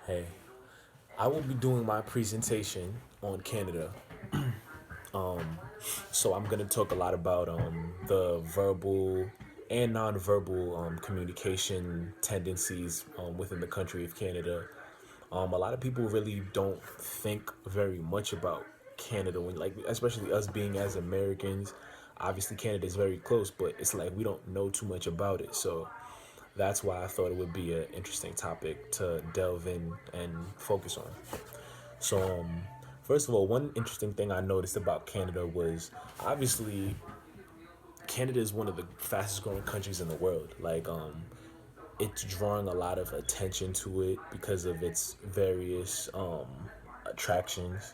Hey, I will be doing my presentation on Canada. So I'm going to talk a lot about the verbal and nonverbal communication tendencies within the country of Canada. A lot of people really don't think very much about Canada when, like, especially us being as Americans. Obviously, Canada is very close, but it's like we don't know too much about it. So that's why I thought it would be an interesting topic to delve in and focus on. So, first of all, one interesting thing I noticed about Canada was obviously Canada is one of the fastest growing countries in the world. It's drawing a lot of attention to it because of its various attractions.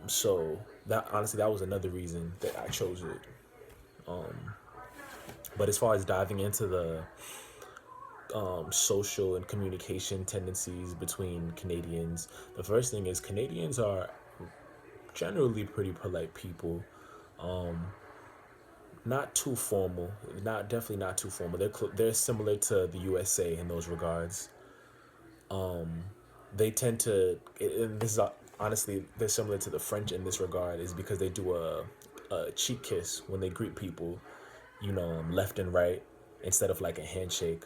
So that honestly, that was another reason that I chose it. But as far as diving into the social and communication tendencies between Canadians, the first thing is Canadians are generally pretty polite people. Not too formal, not definitely not too formal. They're similar to the USA in those regards. They tend to, and this is honestly they're similar to the French in this regard, is because they do a cheek kiss when they greet people, left and right instead of like a handshake.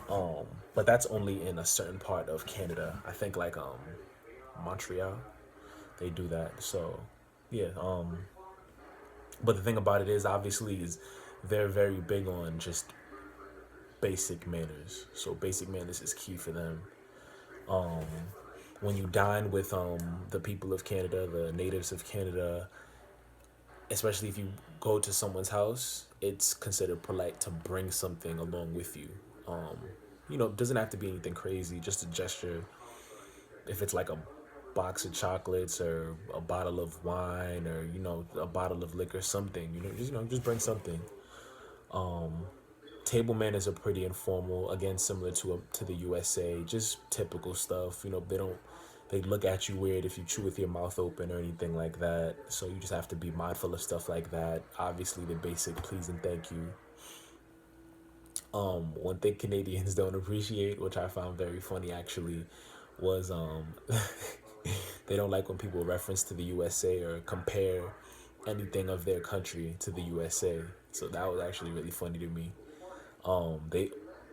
But that's only in a certain part of Canada. I think like Montreal, they do that. So yeah. But the thing about it is, obviously, is they're very big on just basic manners. So basic manners is key for them. When you dine with the people of Canada, the natives of Canada, especially if you go to someone's house, it's considered polite to bring something along with you. Um, it doesn't have to be anything crazy, just a gesture. If it's like a box of chocolates or a bottle of wine or a bottle of liquor, something, just bring something. Table manners are pretty informal, again similar to the USA, just typical stuff. They look at you weird if you chew with your mouth open or anything like that, so you just have to be mindful of stuff like that. Obviously the basic please and thank you. One thing Canadians don't appreciate, which I found very funny actually, was they don't like when people reference to the USA or compare anything of their country to the USA. So that was actually really funny to me. They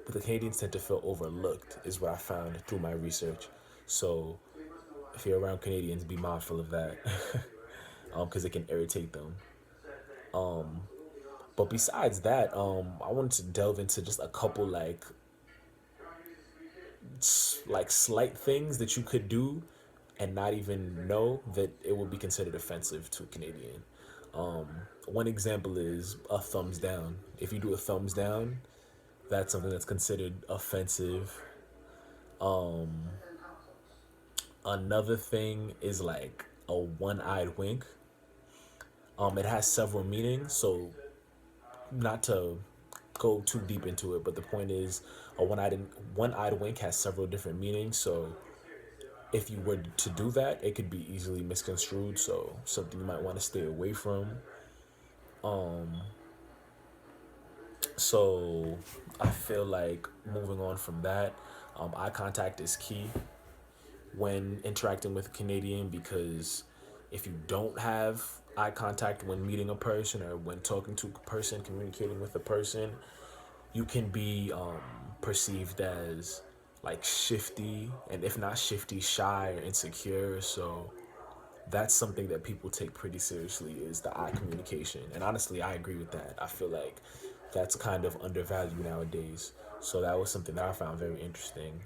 The Canadians tend to feel overlooked, is what I found through my research. So if you're around Canadians, be mindful of that, because it can irritate them. But besides that, I wanted to delve into just a couple like slight things that you could do and not even know that it would be considered offensive to a Canadian. Um, One example is a thumbs down. If you do a thumbs down, that's something that's considered offensive. Another thing is like a one-eyed wink. It has several meanings, so not to go too deep into it, but the point is a one-eyed wink has several different meanings. So if you were to do that, it could be easily misconstrued. So something you might want to stay away from. So I feel like moving on from that, eye contact is key when interacting with a Canadian, because if you don't have eye contact when meeting a person or when talking to a person, communicating with a person, you can be perceived as like shifty, and if not shifty, shy or insecure. So that's something that people take pretty seriously, is the eye communication. And honestly, I agree with that. I feel like that's kind of undervalued nowadays. So that was something that I found very interesting.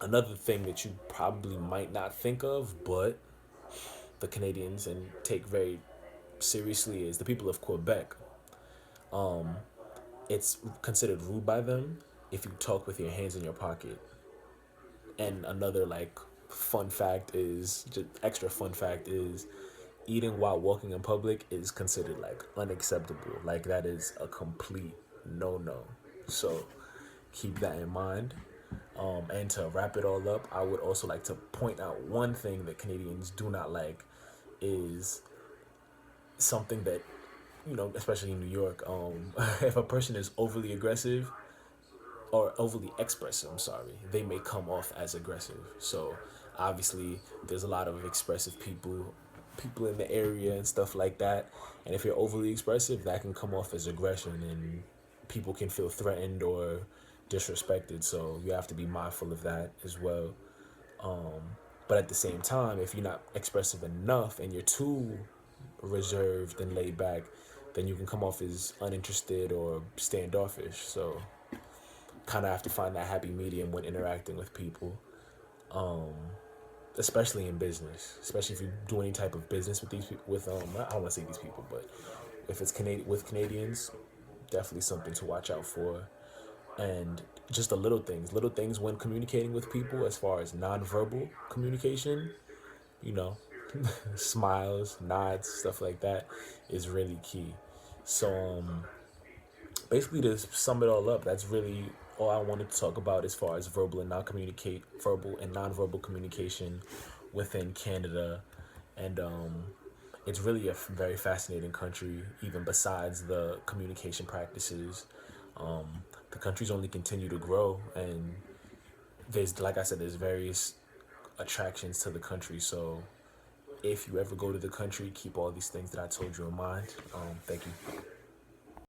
Another thing that you probably might not think of, but the Canadians and take very seriously, is the people of Quebec. It's considered rude by them if you talk with your hands in your pocket. And another like fun fact is, just extra fun fact is, eating while walking in public is considered like unacceptable. Like that is a complete no. So keep that in mind. And to wrap it all up, I would also like to point out one thing that Canadians do not like, is something that, especially in New York, if a person is overly aggressive, or overly expressive, I'm sorry, they may come off as aggressive. So obviously there's a lot of expressive people in the area and stuff like that. And if you're overly expressive, that can come off as aggression, and people can feel threatened or disrespected. So you have to be mindful of that as well. But at the same time, if you're not expressive enough and you're too reserved and laid back, then you can come off as uninterested or standoffish. So kind of have to find that happy medium when interacting with people, especially in business, especially if you do any type of business with these people. With I don't want to say these people, but if it's Canadians, definitely something to watch out for. And just the little things when communicating with people, as far as nonverbal communication, you know, smiles, nods, stuff like that is really key. So basically, to sum it all up, that's really all I wanted to talk about as far as verbal and nonverbal communication within Canada. And it's really a very fascinating country, even besides the communication practices. The country's only continue to grow, and there's, like I said, there's various attractions to the country. So if you ever go to the country, keep all these things that I told you in mind. Thank you.